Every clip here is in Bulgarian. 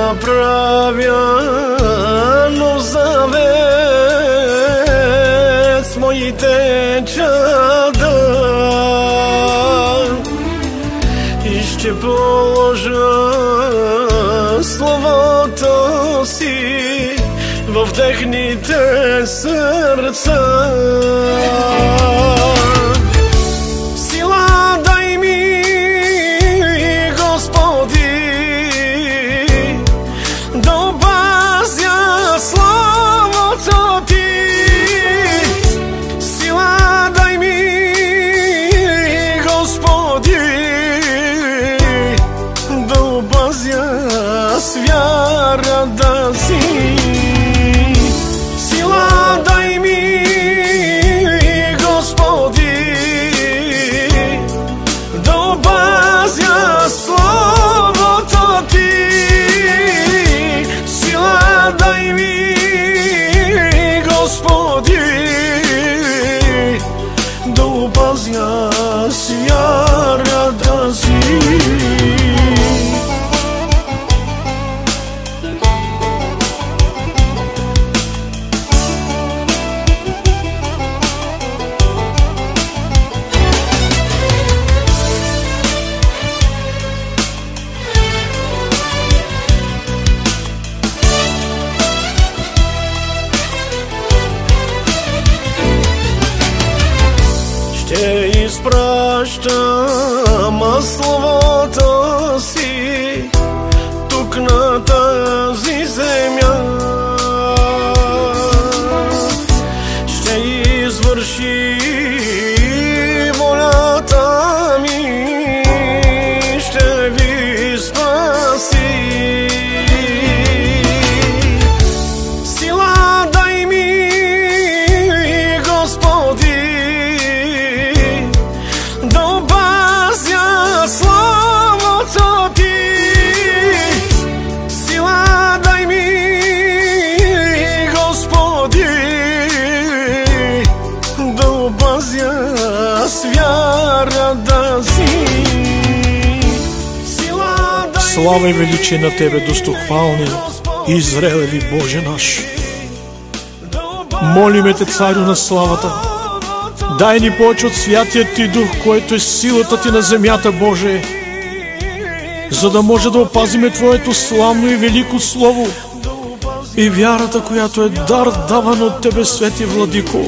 направя нов завет с моите чада и ще положа словото си в техните сърца. Сила дай ми, Господи, да опазя словото Ти. Сила дай ми, Господи, да опазя с вярата си. Сила дай ми, Господи, да опазя словото Ти. Сила дай ми, Господи, да опазя с вярата си. Ще изпращам словото си тук на тази земя. Ще извърши волята ми, ще ви спаси. Сила дай ми, Господи, да опазя словото Ти. Сила дай ми, Господи, да опазя с вярата си. Слава и величие на Тебе, достохвални и зрелеви Боже наш. Молиме Те, Царю на славата, дай ни повече от Святият Ти Дух, който е силата Ти на земята, Боже, за да може да опазиме Твоето славно и велико Слово и вярата, която е дар даван от Тебе, Свети Владико,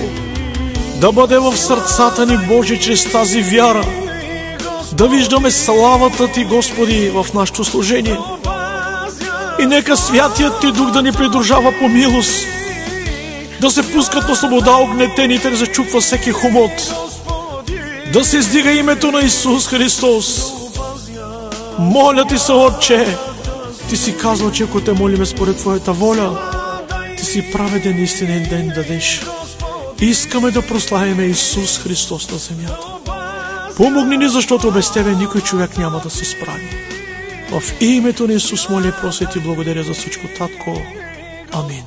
да бъде в сърцата ни, Боже, чрез тази вяра, да виждаме славата Ти, Господи, в нашето служение. И нека Святият Ти Дух да ни придружава по милост, да се пускат на свобода огнетените, да зачупва всеки хомот, да се издига името на Исус Христос. Моля Ти се, Отче, Ти си казал, че ако Те молиме според Твоята воля, Ти си праведен истинен ден дадеш. Искаме да прославиме Исус Христос на земята. Помогни ни, защото без Тебе никой човек няма да се справи. В името на Исус моля и прося Ти благодаря за всичко, Татко. Амин.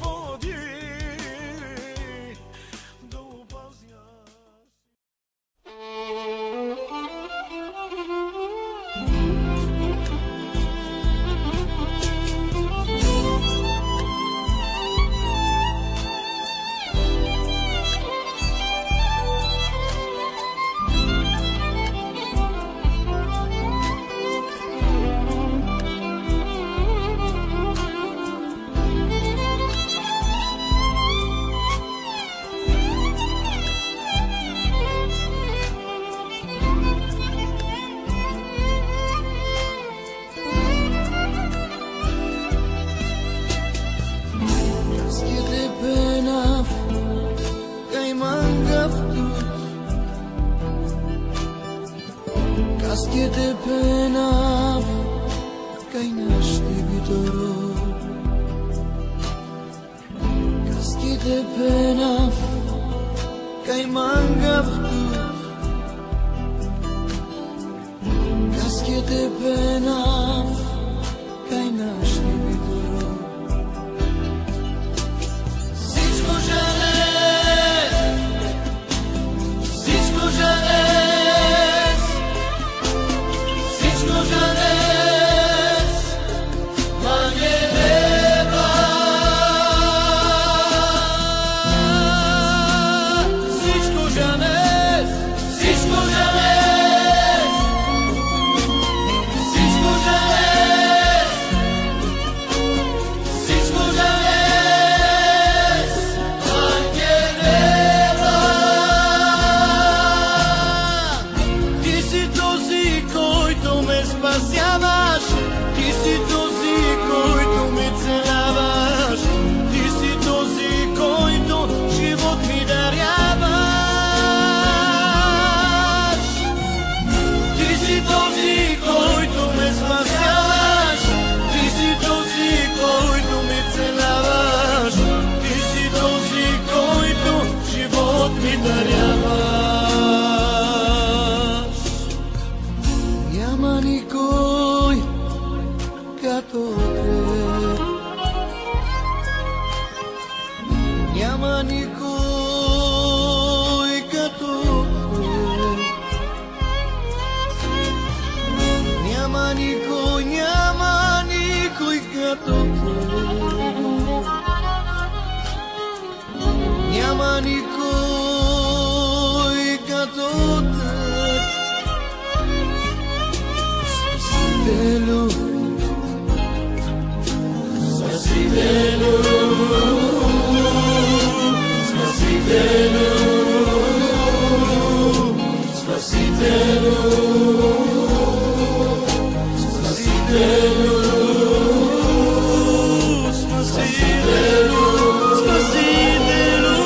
Всичко жалес, спасяваш, ти си този, който ме целяваш, ти си този, който живот ми даряваш. Ти си този, който ме спасяваш, ти си този, който ме целяваш, ти си този, който живот ми даряваш. Няма никой като теб, няма никой като теб, няма никой като теб, няма никой като теб. Спасителю, Спасителю, Спасителю, Спасителю, Спасителю, Спасителю, Спасителю, Спасителю,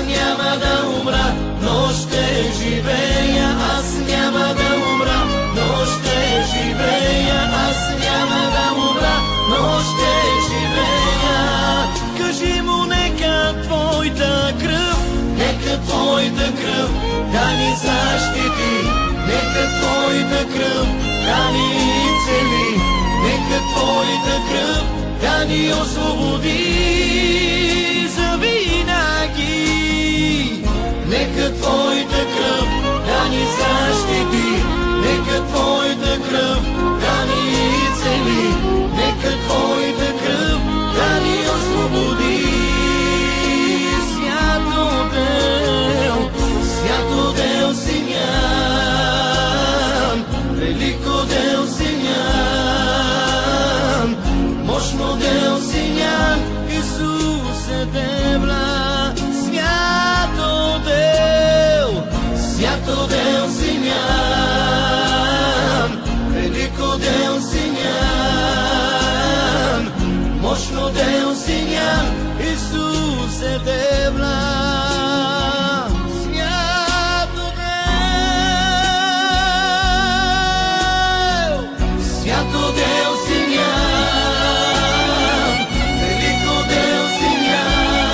няма да умра, но ще живея, аз няма да умра, но ще живея, аз няма да умра, но ще живея. Кажи му, нека твоята кръв да ни защити, нека твоята кръв да ни цели, нека твоята кръв да ни освободи завинаги. Нека твоята кръв да ни защити, нека твоята кръв да ни цели, нека твоята кръв да ни освободи. Свято дел Синян, велико дел Синян, мощно дел Синян, Исус е дебла. Свято дел Синян, велико дел Синян, мощно дел Синян, Исус е дебла. Свято дел Синян, велико дел Синян,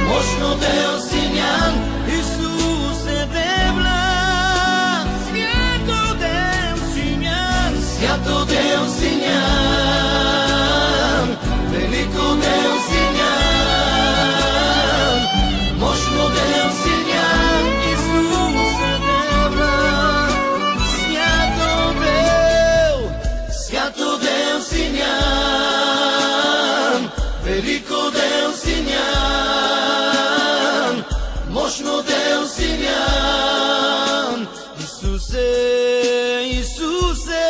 мощно дел Синян, Исус е дебла. Свято дел Синян, свято дел Синян, велико дел Синян, мощно дел Синян, Исус е дебла. Свято дел Синян, велико дел Синян, мощно дел Синян, Исусе, Исусе,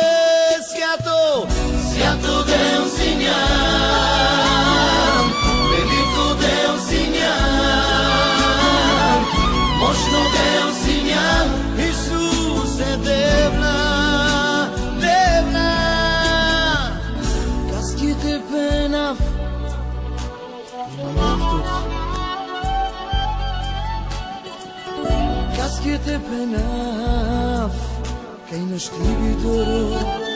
свято дел Синян, велико дел Синян, мощно дел Синян, Исус е дебла. Каските пенав, Каските пенав, кай на щибитoro.